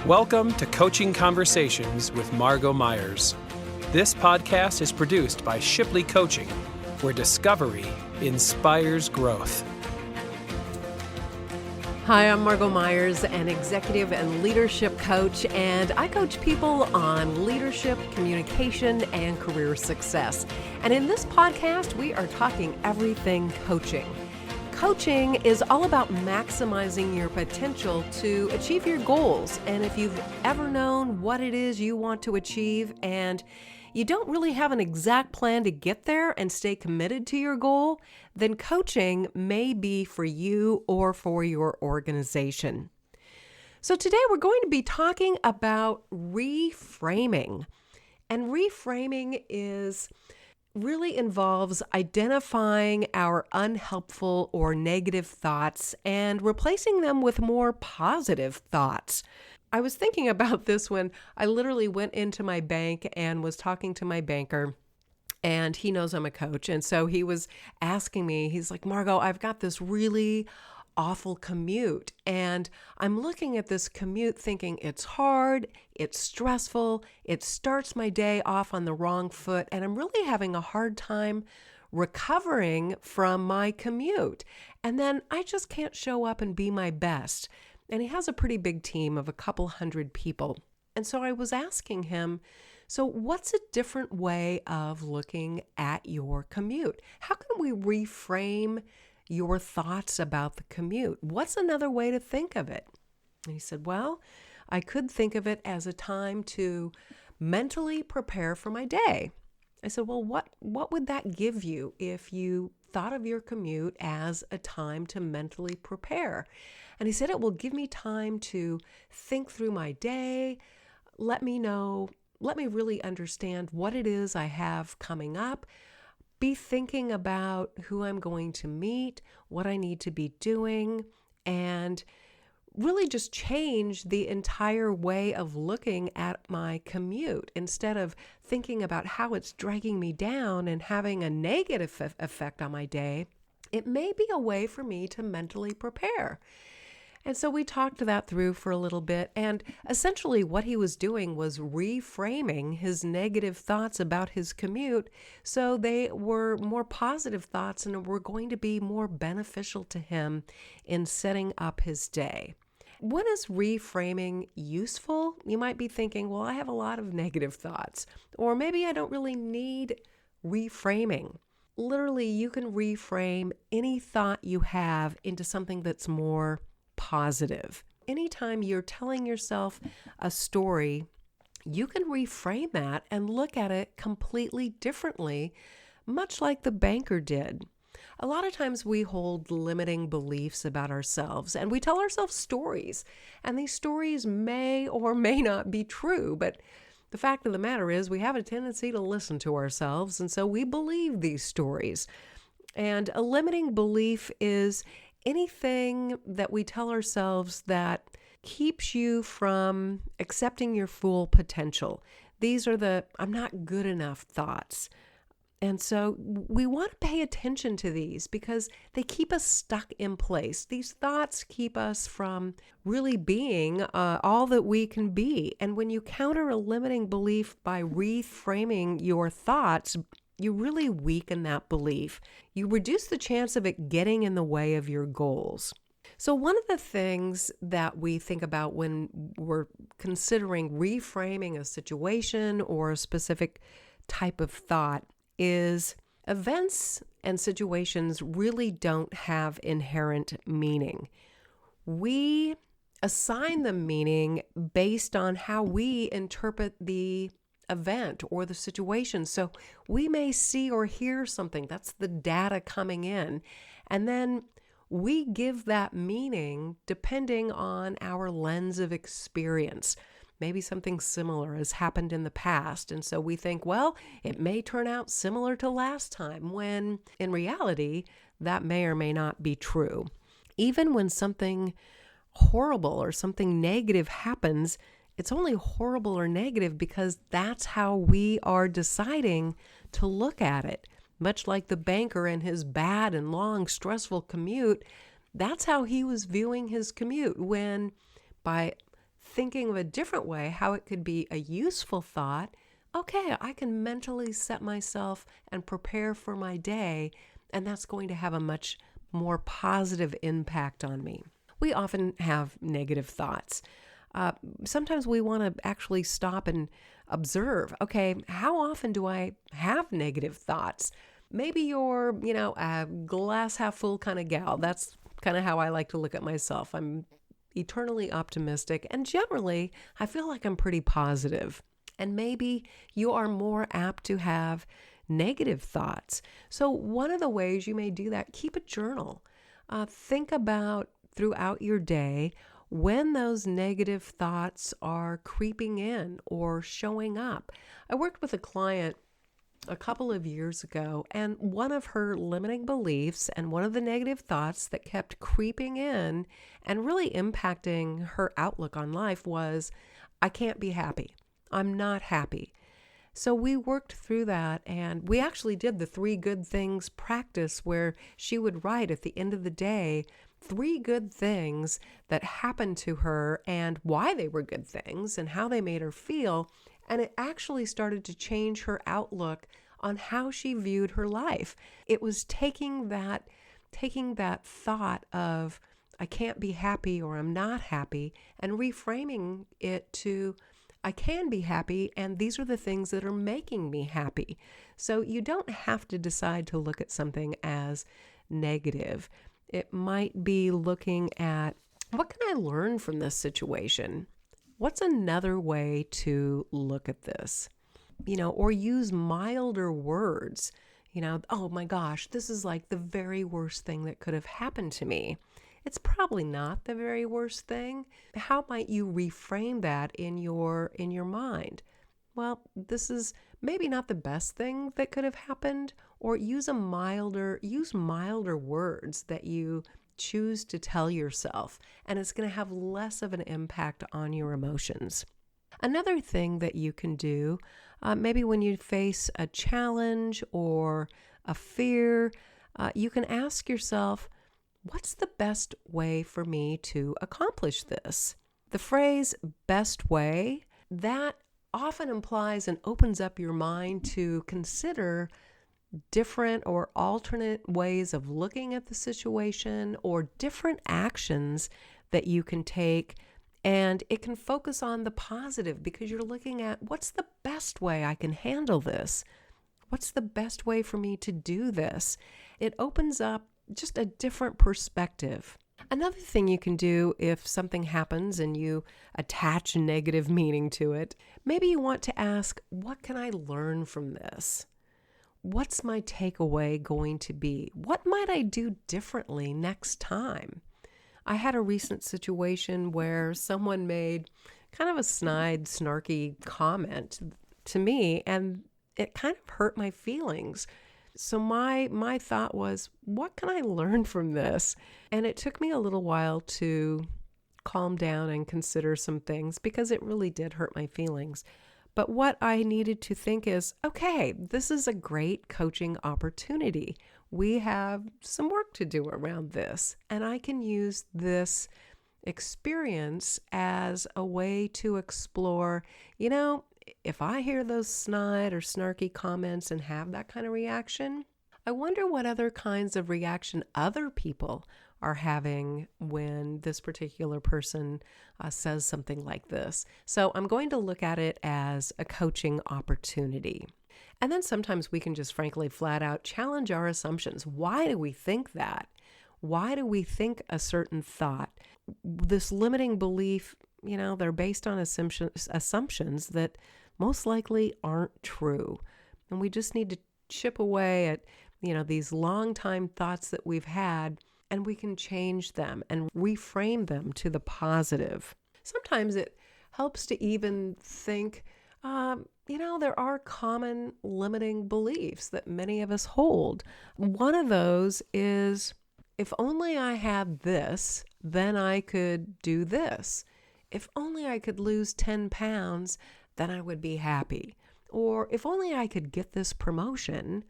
Welcome to Coaching Conversations with Margot Myers. This podcast is produced by Shipley Coaching, where discovery inspires growth. Hi, I'm Margot Myers, an executive and leadership coach, and I coach people on leadership, communication, and career success. And in this podcast, we are talking everything coaching. Coaching is all about maximizing your potential to achieve your goals. And if you've ever known what it is you want to achieve and you don't really have an exact plan to get there and stay committed to your goal, then coaching may be for you or for your organization. So today we're going to be talking about reframing. And reframing really involves identifying our unhelpful or negative thoughts and replacing them with more positive thoughts. I was thinking about this when I literally went into my bank and was talking to my banker, and he knows I'm a coach. And so he was asking me, he's like, Margot, I've got this really awful commute. And I'm looking at this commute thinking it's hard, it's stressful, it starts my day off on the wrong foot, and I'm really having a hard time recovering from my commute. And then I just can't show up and be my best. And he has a pretty big team of a couple hundred people. And so I was asking him, so what's a different way of looking at your commute? How can we reframe your thoughts about the commute? What's another way to think of it? And he said, well, I could think of it as a time to mentally prepare for my day. I said, well, what would that give you if you thought of your commute as a time to mentally prepare? And he said, it will give me time to think through my day, let me really understand what it is I have coming up, be thinking about who I'm going to meet, what I need to be doing, and really just change the entire way of looking at my commute. Instead of thinking about how it's dragging me down and having a negative effect on my day, it may be a way for me to mentally prepare. And so we talked that through for a little bit, and essentially what he was doing was reframing his negative thoughts about his commute so they were more positive thoughts and were going to be more beneficial to him in setting up his day. When is reframing useful? You might be thinking, well, I have a lot of negative thoughts, or maybe I don't really need reframing. Literally, you can reframe any thought you have into something that's more positive. Anytime you're telling yourself a story, you can reframe that and look at it completely differently, much like the banker did. A lot of times we hold limiting beliefs about ourselves and we tell ourselves stories, and these stories may or may not be true, but the fact of the matter is we have a tendency to listen to ourselves, and so we believe these stories. And a limiting belief is anything that we tell ourselves that keeps you from accepting your full potential. These are the I'm not good enough thoughts. And so we want to pay attention to these because they keep us stuck in place. These thoughts keep us from really being all that we can be. And when you counter a limiting belief by reframing your thoughts, you really weaken that belief. You reduce the chance of it getting in the way of your goals. So one of the things that we think about when we're considering reframing a situation or a specific type of thought is events and situations really don't have inherent meaning. We assign them meaning based on how we interpret the event or the situation. So we may see or hear something, that's the data coming in, and then we give that meaning depending on our lens of experience. Maybe something similar has happened in the past, and so we think, well, it may turn out similar to last time, when in reality, that may or may not be true. Even when something horrible or something negative happens, it's only horrible or negative because that's how we are deciding to look at it. Much like the banker and his bad and long, stressful commute, that's how he was viewing his commute, when by thinking of a different way, how it could be a useful thought, okay, I can mentally set myself and prepare for my day, and that's going to have a much more positive impact on me. We often have negative thoughts. Sometimes we want to actually stop and observe, okay, how often do I have negative thoughts? Maybe you're, a glass half full kind of gal. That's kind of how I like to look at myself. I'm eternally optimistic, and generally, I feel like I'm pretty positive. And maybe you are more apt to have negative thoughts. So one of the ways you may do that, keep a journal. Think about throughout your day when those negative thoughts are creeping in or showing up. I worked with a client a couple of years ago, and one of her limiting beliefs and one of the negative thoughts that kept creeping in and really impacting her outlook on life was, I can't be happy. I'm not happy. So we worked through that, and we actually did the 3 good things practice where she would write at the end of the day 3 good things that happened to her and why they were good things and how they made her feel. And it actually started to change her outlook on how she viewed her life. It was taking that thought of I can't be happy or I'm not happy and reframing it to I can be happy, and these are the things that are making me happy. So you don't have to decide to look at something as negative. It might be looking at, what can I learn from this situation? What's another way to look at this? Or use milder words. Oh my gosh, this is like the very worst thing that could have happened to me. It's probably not the very worst thing. How might you reframe that in your mind? Well, this is maybe not the best thing that could have happened, or use milder words that you choose to tell yourself, and it's going to have less of an impact on your emotions. Another thing that you can do, maybe when you face a challenge or a fear, you can ask yourself, what's the best way for me to accomplish this? The phrase best way, that often implies and opens up your mind to consider different or alternate ways of looking at the situation or different actions that you can take. And it can focus on the positive because you're looking at what's the best way I can handle this? What's the best way for me to do this? It opens up just a different perspective. Another thing you can do if something happens and you attach negative meaning to it, maybe you want to ask, what can I learn from this? What's my takeaway going to be? What might I do differently next time? I had a recent situation where someone made kind of a snide, snarky comment to me, and it kind of hurt my feelings. So my thought was, what can I learn from this? And it took me a little while to calm down and consider some things because it really did hurt my feelings. But what I needed to think is, okay, this is a great coaching opportunity. We have some work to do around this, and I can use this experience as a way to explore, if I hear those snide or snarky comments and have that kind of reaction, I wonder what other kinds of reaction other people are having when this particular person says something like this. So I'm going to look at it as a coaching opportunity. And then sometimes we can just frankly flat out challenge our assumptions. Why do we think that? Why do we think a certain thought? This limiting belief, they're based on assumptions that most likely aren't true. And we just need to chip away at, these long time thoughts that we've had, and we can change them and reframe them to the positive. Sometimes it helps to even think, there are common limiting beliefs that many of us hold. One of those is, if only I had this, then I could do this. If only I could lose 10 pounds, then I would be happy. Or if only I could get this promotion,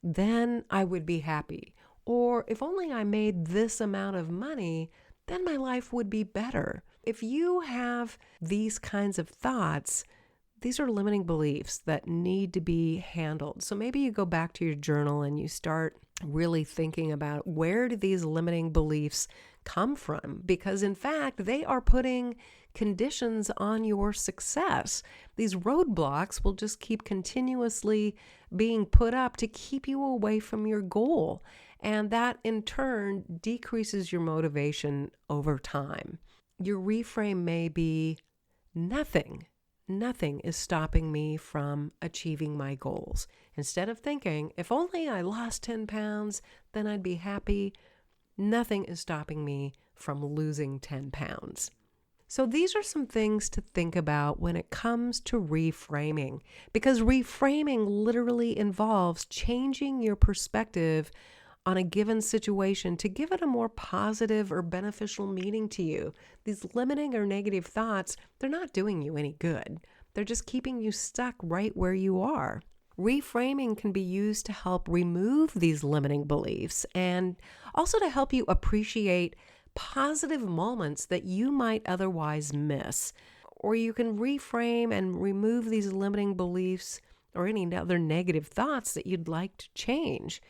then I would be happy. Or if only I made this amount of money, then my life would be better. If you have these kinds of thoughts, these are limiting beliefs that need to be handled. So maybe you go back to your journal and you start really thinking about, where do these limiting beliefs come from? Because in fact, they are putting conditions on your success. These roadblocks will just keep continuously being put up to keep you away from your goal. And that in turn decreases your motivation over time. Your reframe may be, nothing is stopping me from achieving my goals. Instead of thinking, if only I lost 10 pounds, then I'd be happy, nothing is stopping me from losing 10 pounds. So these are some things to think about when it comes to reframing, because reframing literally involves changing your perspective on a given situation to give it a more positive or beneficial meaning to you. These limiting or negative thoughts, they're not doing you any good. They're just keeping you stuck right where you are. Reframing can be used to help remove these limiting beliefs and also to help you appreciate positive moments that you might otherwise miss. Or you can reframe and remove these limiting beliefs or any other negative thoughts that you'd like to change.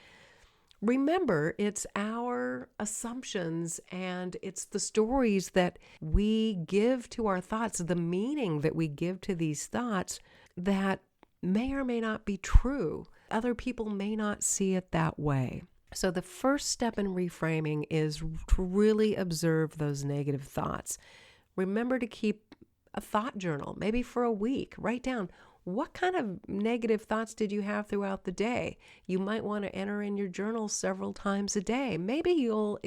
Remember, it's our assumptions and it's the stories that we give to our thoughts, the meaning that we give to these thoughts that may or may not be true. Other people may not see it that way. So the first step in reframing is to really observe those negative thoughts. Remember to keep a thought journal, maybe for a week. Write down, what kind of negative thoughts did you have throughout the day? You might want to enter in your journal several times a day. Maybe you'll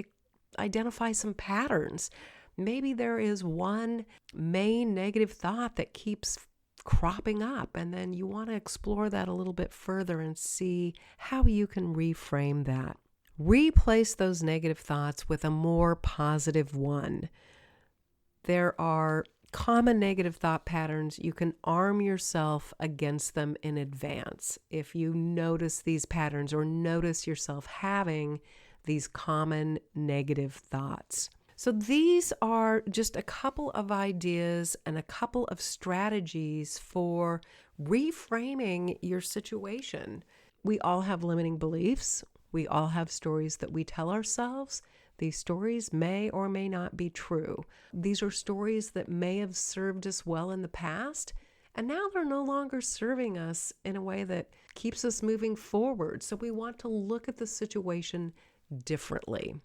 identify some patterns. Maybe there is one main negative thought that keeps cropping up, and then you want to explore that a little bit further and see how you can reframe that. Replace those negative thoughts with a more positive one. There are common negative thought patterns. You can arm yourself against them in advance. If you notice these patterns or notice yourself having these common negative thoughts. So these are just a couple of ideas and a couple of strategies for reframing your situation. We all have limiting beliefs. We all have stories that we tell ourselves. These stories may or may not be true. These are stories that may have served us well in the past, and now they're no longer serving us in a way that keeps us moving forward. So we want to look at the situation differently.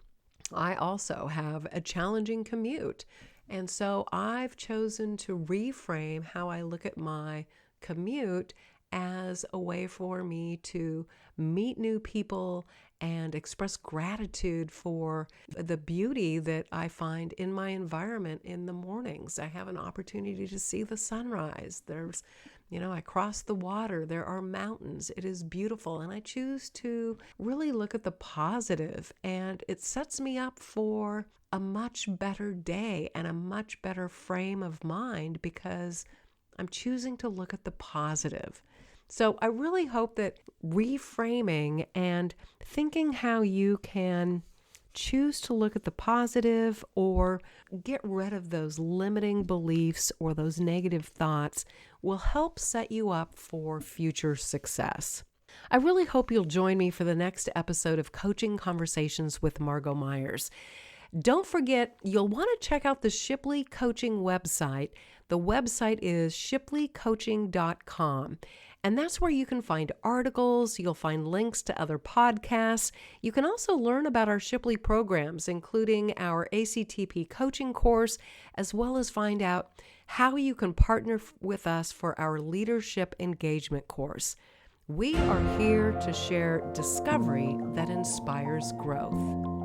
I also have a challenging commute, and so I've chosen to reframe how I look at my commute as a way for me to meet new people and express gratitude for the beauty that I find in my environment in the mornings. I have an opportunity to see the sunrise. There's, I cross the water. There are mountains. It is beautiful. And I choose to really look at the positive, and it sets me up for a much better day and a much better frame of mind because I'm choosing to look at the positive. So I really hope that reframing and thinking how you can choose to look at the positive or get rid of those limiting beliefs or those negative thoughts will help set you up for future success. I really hope you'll join me for the next episode of Coaching Conversations with Margot Myers. Don't forget, you'll want to check out the Shipley Coaching website. The website is shipleycoaching.com. And that's where you can find articles, you'll find links to other podcasts. You can also learn about our Shipley programs, including our ACTP coaching course, as well as find out how you can partner with us for our leadership engagement course. We are here to share discovery that inspires growth.